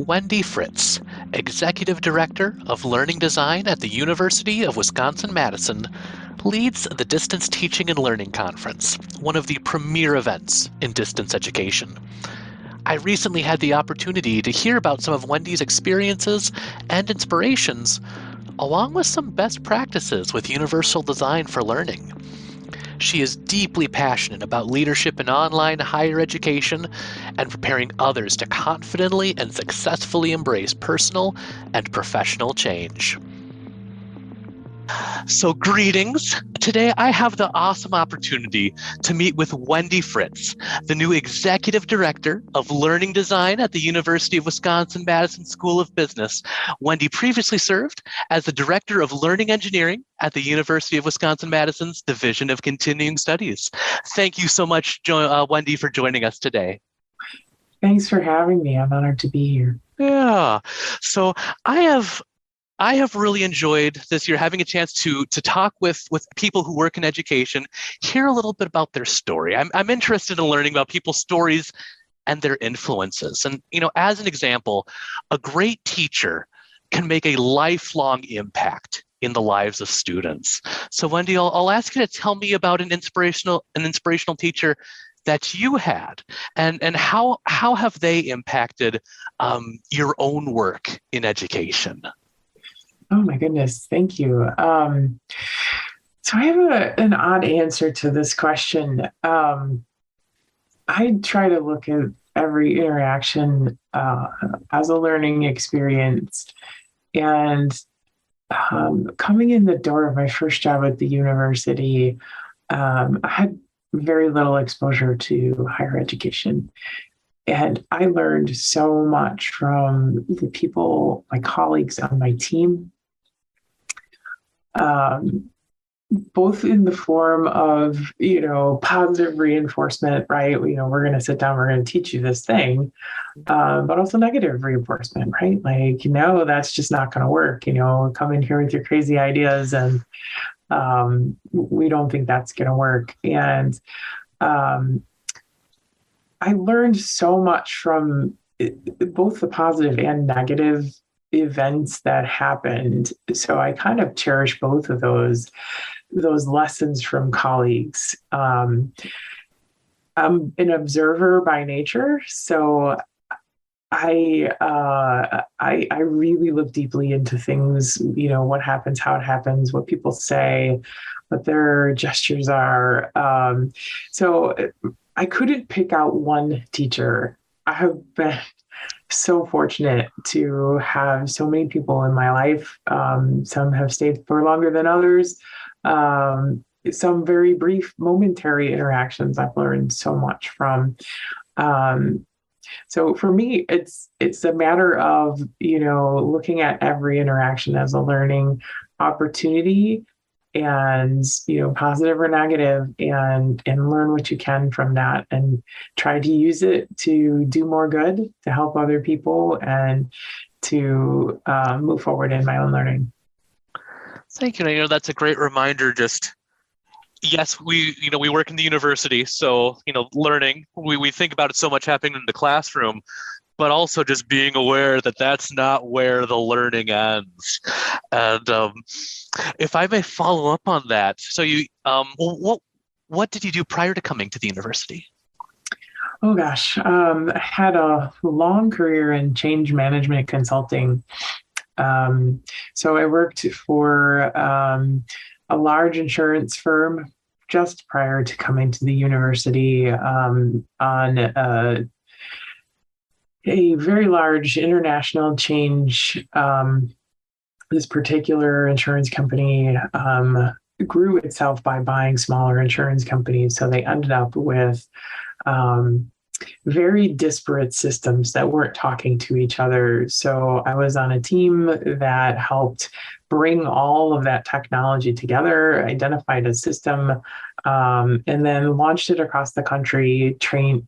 Wendy Fritz, Executive Director of Learning Design at the University of Wisconsin-Madison, leads the Distance Teaching and Learning Conference, one of the premier events in distance education. I recently had the opportunity to hear about some of Wendy's experiences and inspirations, along with some best practices with universal design for learning. She is deeply passionate about leadership in online higher education and preparing others to confidently and successfully embrace personal and professional change. So greetings. Today I have the awesome opportunity to meet with Wendy Fritz, the new Executive Director of Learning Design at the University of Wisconsin-Madison School of Business. Wendy previously served as the Director of Learning Engineering at the University of Wisconsin-Madison's Division of Continuing Studies. Thank you so much, Wendy, for joining us today. Thanks for having me. I'm honored to be here. Yeah. So I have really enjoyed this year having a chance to talk with people who work in education, hear a little bit about their story. I'm interested in learning about people's stories and their influences. And, as an example, a great teacher can make a lifelong impact in the lives of students. So Wendy, I'll ask you to tell me about an inspirational teacher that you had, and how have they impacted your own work in education? Oh my goodness, thank you. So I have an odd answer to this question. I try to look at every interaction as a learning experience. And coming in the door of my first job at the university, I had very little exposure to higher education. And I learned so much from the people, my colleagues on my team, both in the form of, positive reinforcement, right? We're going to sit down, we're going to teach you this thing, but also negative reinforcement, right? Like, no, that's just not going to work. Come in here with your crazy ideas and we don't think that's going to work. And I learned so much from both the positive and negative events that happened. So I kind of cherish both of those lessons from colleagues. I'm an observer by nature, so I really look deeply into things. What happens, how it happens, what people say, what their gestures are. So I couldn't pick out one teacher. I have been so fortunate to have so many people in my life. Some have stayed for longer than others. Some very brief, momentary interactions I've learned so much from. So for me, it's a matter of, looking at every interaction as a learning opportunity, and positive or negative, and learn what you can from that, and try to use it to do more good, to help other people, and to move forward in my own learning. Thank you. That's a great reminder. Yes, we work in the university, so learning, we think about it so much happening in the classroom, but also just being aware that that's not where the learning ends. And if I may follow up on that, so what did you do prior to coming to the university? Oh gosh, I had a long career in change management consulting. So I worked for a large insurance firm just prior to coming to the university, on a very large international change. This particular insurance company grew itself by buying smaller insurance companies. So they ended up with very disparate systems that weren't talking to each other. So I was on a team that helped bring all of that technology together, identified a system, and then launched it across the country, trained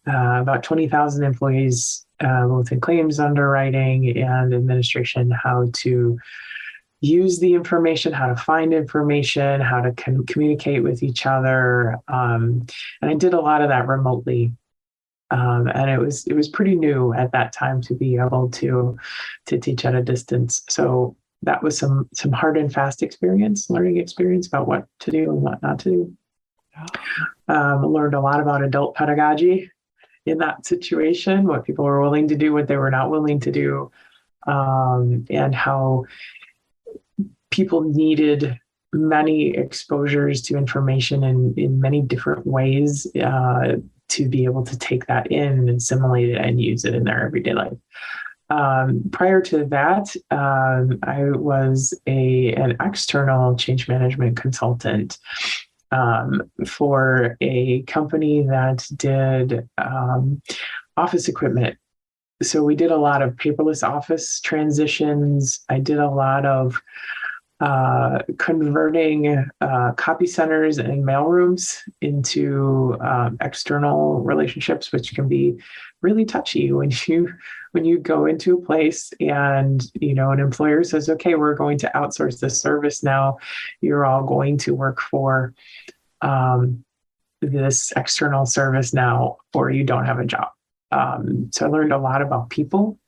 about 20,000 employees, both in claims underwriting and administration, how to use the information, how to find information, how to communicate with each other. And I did a lot of that remotely. And it was pretty new at that time to be able to teach at a distance. So that was some hard and fast experience, learning experience about what to do and what not to do. Learned a lot about adult pedagogy in that situation, what people were willing to do, what they were not willing to do, and how people needed many exposures to information in many different ways to be able to take that in and assimilate it and use it in their everyday life. Prior to that, I was an external change management consultant for a company that did office equipment. So we did a lot of paperless office transitions. I did a lot of converting copy centers and mailrooms into external relationships, which can be really touchy when you go into a place and an employer says, "Okay, we're going to outsource this service now. You're all going to work for this external service now, or you don't have a job." So I learned a lot about people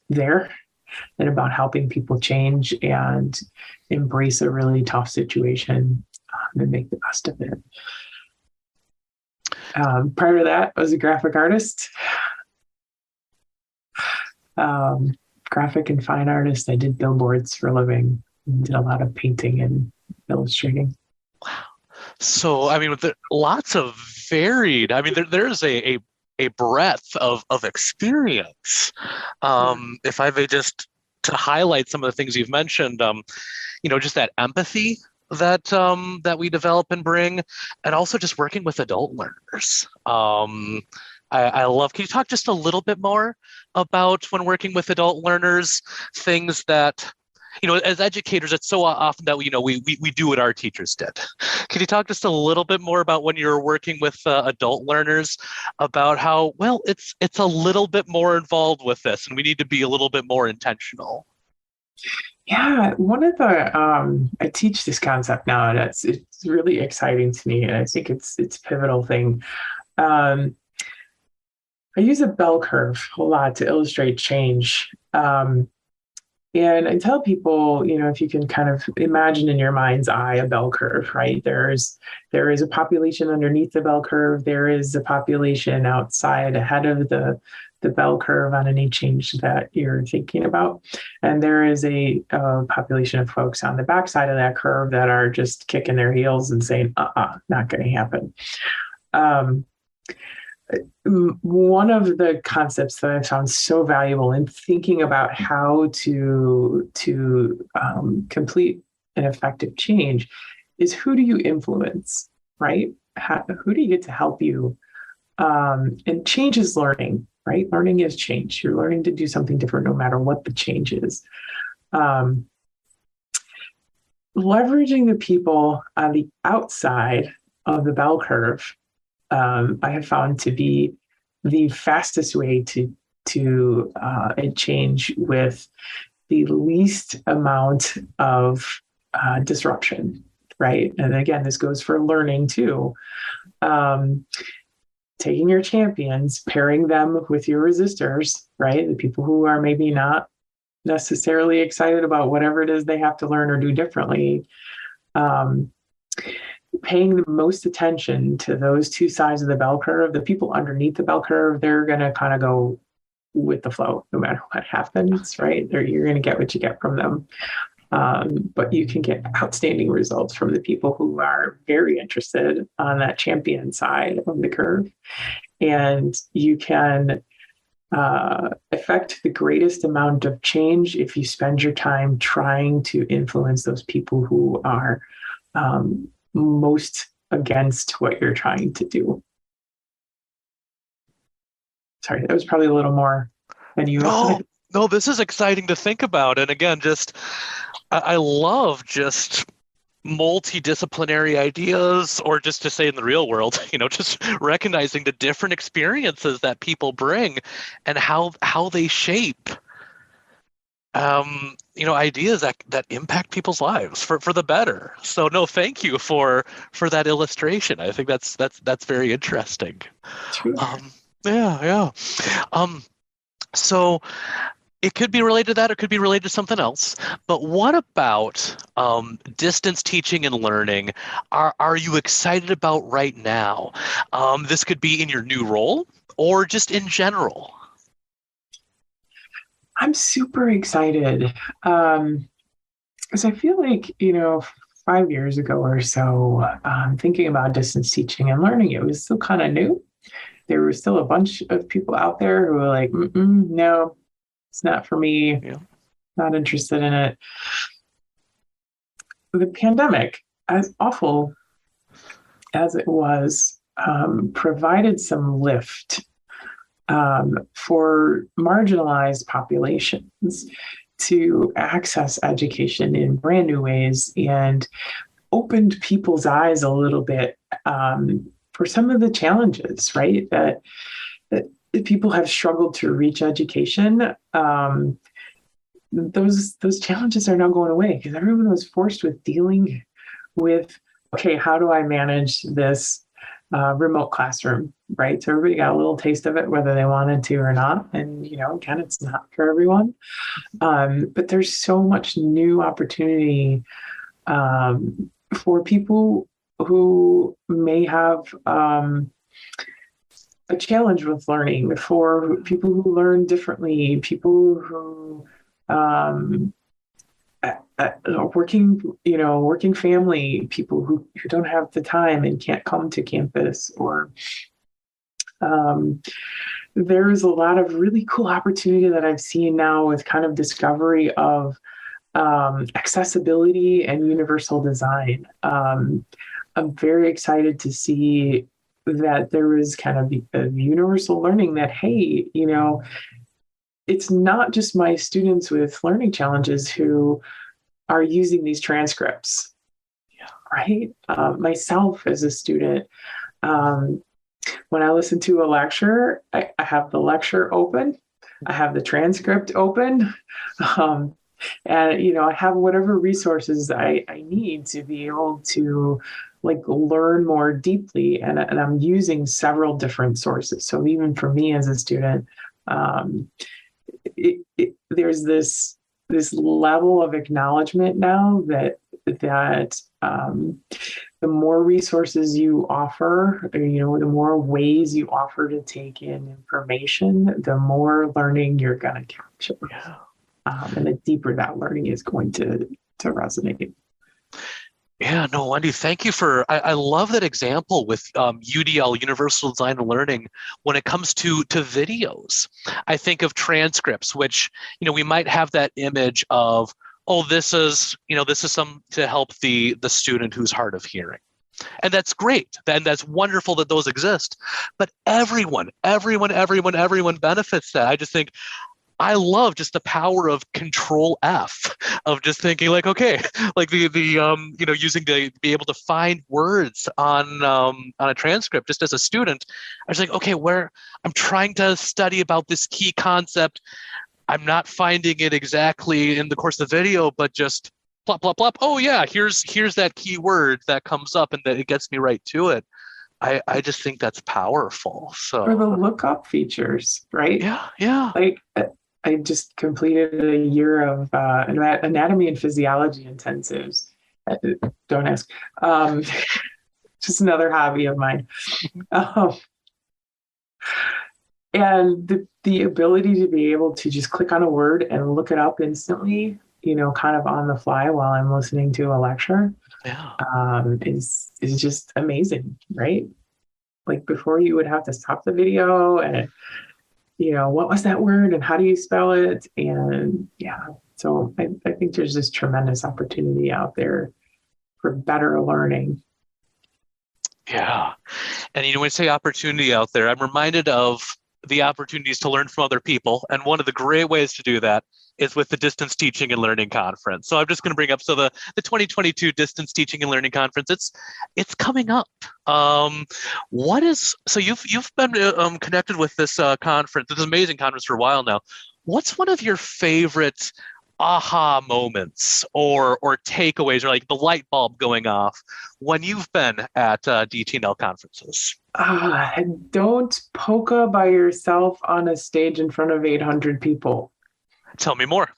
there and about helping people change and embrace a really tough situation and make the best of it. Prior to that, I was a graphic artist, graphic and fine artist. I did billboards for a living, did a lot of painting and illustrating. Wow. So, I mean, with lots of varied, I mean, there's a breadth of experience. If I may just to highlight some of the things you've mentioned, just that empathy that we develop and bring, and also just working with adult learners. I love, can you talk just a little bit more about when working with adult learners, things that, as educators, it's so often that we do what our teachers did. Can you talk just a little bit more about when you're working with adult learners about how, well, it's a little bit more involved with this and we need to be a little bit more intentional? Yeah, one of the I teach this concept now, and it's really exciting to me, and I think it's pivotal thing. I use a bell curve a lot to illustrate change. And I tell people, if you can kind of imagine in your mind's eye a bell curve, right? There is a population underneath the bell curve. There is a population outside ahead of the bell curve on any change that you're thinking about. And there is a population of folks on the backside of that curve that are just kicking their heels and saying, not going to happen. One of the concepts that I found so valuable in thinking about how to complete an effective change is, who do you influence, right? Who do you get to help you? And change is learning, right? Learning is change. You're learning to do something different no matter what the change is. Leveraging the people on the outside of the bell curve, I have found to be the fastest way to change with the least amount of disruption, right? And again, this goes for learning too. Taking your champions, pairing them with your resistors, right? The people who are maybe not necessarily excited about whatever it is they have to learn or do differently. Paying the most attention to those two sides of the bell curve. The people underneath the bell curve, they're going to kind of go with the flow no matter what happens, right? You're going to get what you get from them. But you can get outstanding results from the people who are very interested on that champion side of the curve. And you can affect the greatest amount of change if you spend your time trying to influence those people who are most against what you're trying to do. Sorry, that was probably a little more than you. No, this is exciting to think about. And again, I love just multidisciplinary ideas, or just to say in the real world, just recognizing the different experiences that people bring and how they shape ideas that impact people's lives for the better. So no, thank you for that illustration. I think that's very interesting. True. Yeah, yeah. Um, so it could be related to that, or it could be related to something else. But what about distance teaching and learning? Are you excited about right now? This could be in your new role or just in general. I'm super excited. Because I feel like, 5 years ago or so, thinking about distance teaching and learning, it was still kind of new. There were still a bunch of people out there who were like, no, it's not for me, Yeah. not interested in it. The pandemic, as awful as it was, provided some lift for marginalized populations to access education in brand new ways and opened people's eyes a little bit for some of the challenges, right? That people have struggled to reach education. Those challenges are now going away because everyone was forced with dealing with, okay, how do I manage this remote classroom, right? So everybody got a little taste of it, whether they wanted to or not. And, again, it's not for everyone. But there's so much new opportunity for people who may have a challenge with learning, for people who learn differently, people who um, working family, people who don't have the time and can't come to campus, or um, there's a lot of really cool opportunity that I've seen now with kind of discovery of accessibility and universal design. I'm very excited to see that there is kind of a universal learning that, hey, it's not just my students with learning challenges who are using these transcripts, right? Myself as a student, when I listen to a lecture, I have the lecture open, I have the transcript open, and I have whatever resources I need to be able to like learn more deeply, and I'm using several different sources. So even for me as a student, um, there's this level of acknowledgement now that the more resources you offer, the more ways you offer to take in information, the more learning you're going to capture. Yeah. And the deeper that learning is going to resonate. Yeah, no, Wendy, thank you for, I love that example with UDL, Universal Design and Learning, when it comes to videos. I think of transcripts, which, we might have that image of, oh, this is some to help the student who's hard of hearing. And that's great. And that's wonderful that those exist. But everyone benefits that. I just think, I love just the power of Control F, of just thinking like, okay, like the using to be able to find words on a transcript. Just as a student, I was like, okay, where I'm trying to study about this key concept, I'm not finding it exactly in the course of the video, but just plop plop plop. Oh yeah, here's that key word that comes up, and that it gets me right to it. I just think that's powerful. For the So lookup features, right? yeah, yeah. Like I just completed a year of anatomy and physiology intensives. Don't ask. Just another hobby of mine. Um, and the ability to be able to just click on a word and look it up instantly, kind of on the fly while I'm listening to a lecture, Yeah. is just amazing, right? Like before, you would have to stop the video and what was that word and how do you spell it? And yeah, so I think there's this tremendous opportunity out there for better learning. Yeah. And when you say opportunity out there, I'm reminded of the opportunities to learn from other people. And one of the great ways to do that is with the Distance Teaching and Learning Conference. So I'm just going to bring up, so the 2022 Distance Teaching and Learning Conference, it's coming up. So you've been connected with this conference, this amazing conference for a while now. What's one of your favorite aha moments or takeaways or like the light bulb going off when you've been at DT&L conferences? Don't polka by yourself on a stage in front of 800 people. Tell me more.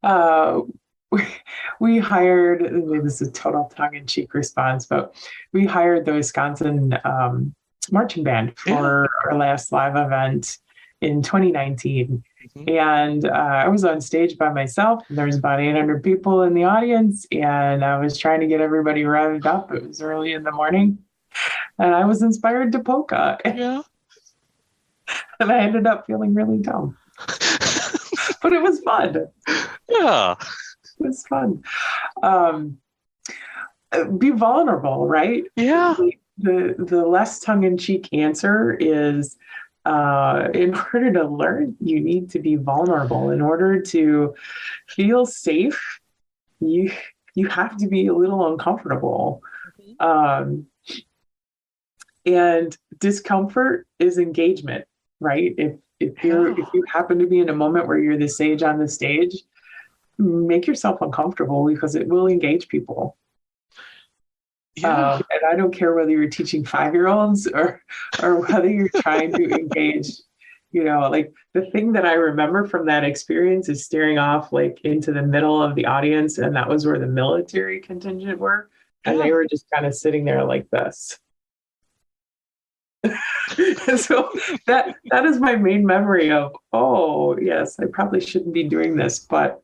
Uh, we, we hired, this is a total tongue-in-cheek response, but we hired the Wisconsin marching band Yeah. for our last live event in 2019. Mhm. And I was on stage by myself. There was about 800 people in the audience, and I was trying to get everybody revved up. It was early in the morning, and I was inspired to polka, Yeah. and I ended up feeling really dumb. But it was fun. It Yeah. was fun. Um, be vulnerable, right? Yeah. The less tongue in cheek answer is in order to learn, you need to be vulnerable. In order to feel safe, you you have to be a little uncomfortable. Mhm. Um, and discomfort is engagement, right? Yeah. If you happen to be in a moment where you're the sage on the stage, make yourself uncomfortable because it will engage people. Yeah. And I don't care whether you're teaching 5-year-olds or whether you're trying to engage, like the thing that I remember from that experience is staring off like into the middle of the audience, and that was where the military contingent were, and they Yeah. were just kind of sitting there like this. So that is my main memory of, oh yes, I probably shouldn't be doing this, but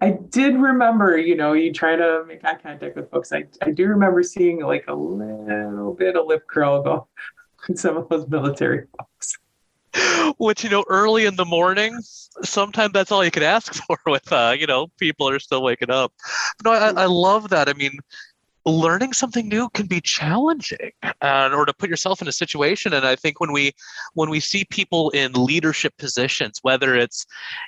I did remember, you try to make eye contact with folks. I do remember seeing like a little bit of lip curl go with some of those military folks. Which, early in the morning, sometimes that's all you could ask for with, people are still waking up. No, I love that. I mean, learning something new can be challenging or to put yourself in a situation. And I think when we see people in leadership positions, whether it's,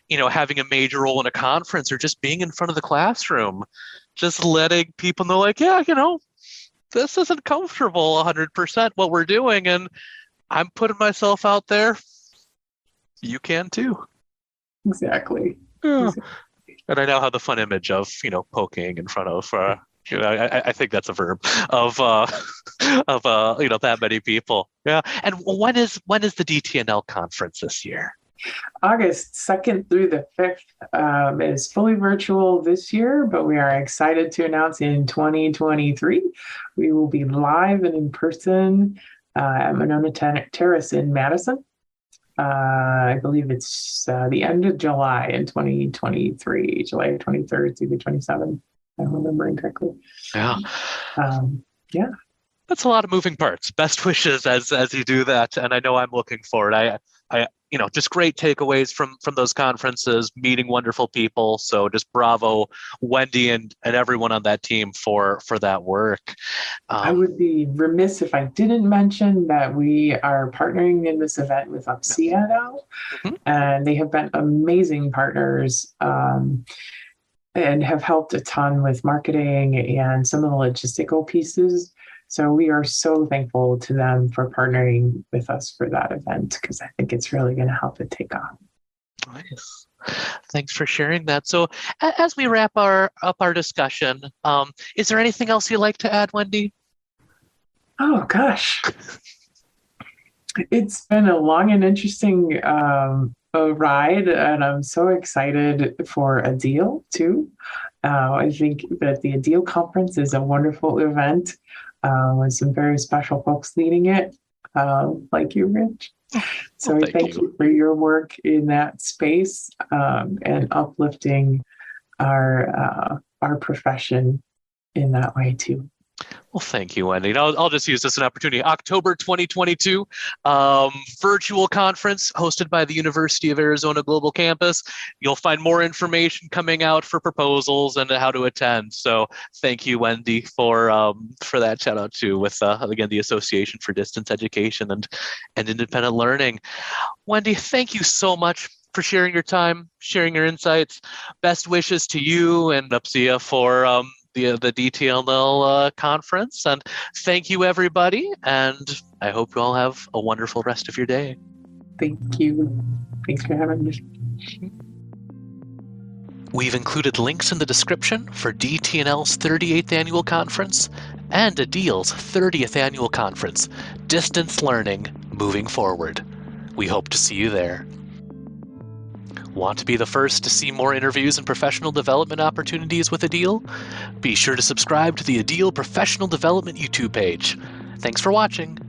having a major role in a conference or just being in front of the classroom, just letting people know like, yeah, this isn't comfortable 100% what we're doing. And I'm putting myself out there. You can too. Exactly. Yeah. And I now have the fun image of, poking in front of, I think that's a verb of, that many people. Yeah. And when is the DT&L conference this year? August 2nd through the 5th is fully virtual this year, but we are excited to announce in 2023 we will be live and in person at Monona Terrace in Madison. I believe it's the end of July in 2023, July 23rd through the 27th. I'm remembering correctly. Yeah. Yeah. That's a lot of moving parts. Best wishes as you do that, and I know I'm looking forward. I just great takeaways from those conferences, meeting wonderful people. So just bravo, Wendy and everyone on that team for that work. I would be remiss if I didn't mention that we are partnering in this event with ADEIL now, Mhm. and they have been amazing partners. And have helped a ton with marketing and some of the logistical pieces. So we are so thankful to them for partnering with us for that event because I think it's really going to help it take off. Nice. Thanks for sharing that. So as we wrap up our discussion, is there anything else you'd like to add, Wendy? Oh gosh, it's been a long and interesting a ride, and I'm so excited for ADEIL too. I think that the ADEIL conference is a wonderful event with some very special folks leading it, like you, Rich. So Well, I thank thank you. you for your work in that space and uplifting our profession in that way too. Well, thank you, Wendy. And I'll just use this as an opportunity. October 2022, virtual conference hosted by the University of Arizona Global Campus. You'll find more information coming out for proposals and how to attend. So thank you, Wendy, for that shout out too with, again, the Association for Distance Education and Independent Learning. Wendy, thank you so much for sharing your time, sharing your insights. Best wishes to you and UPSIA for the DT&L conference. And thank you, everybody. And I hope you all have a wonderful rest of your day. Thank you. Thanks for having me. We've included links in the description for DT&L's 38th Annual Conference and ADEIL's 30th Annual Conference, Distance Learning Moving Forward. We hope to see you there. Want to be the first to see more interviews and professional development opportunities with ADEIL? Be sure to subscribe to the ADEIL Professional Development YouTube page. Thanks for watching.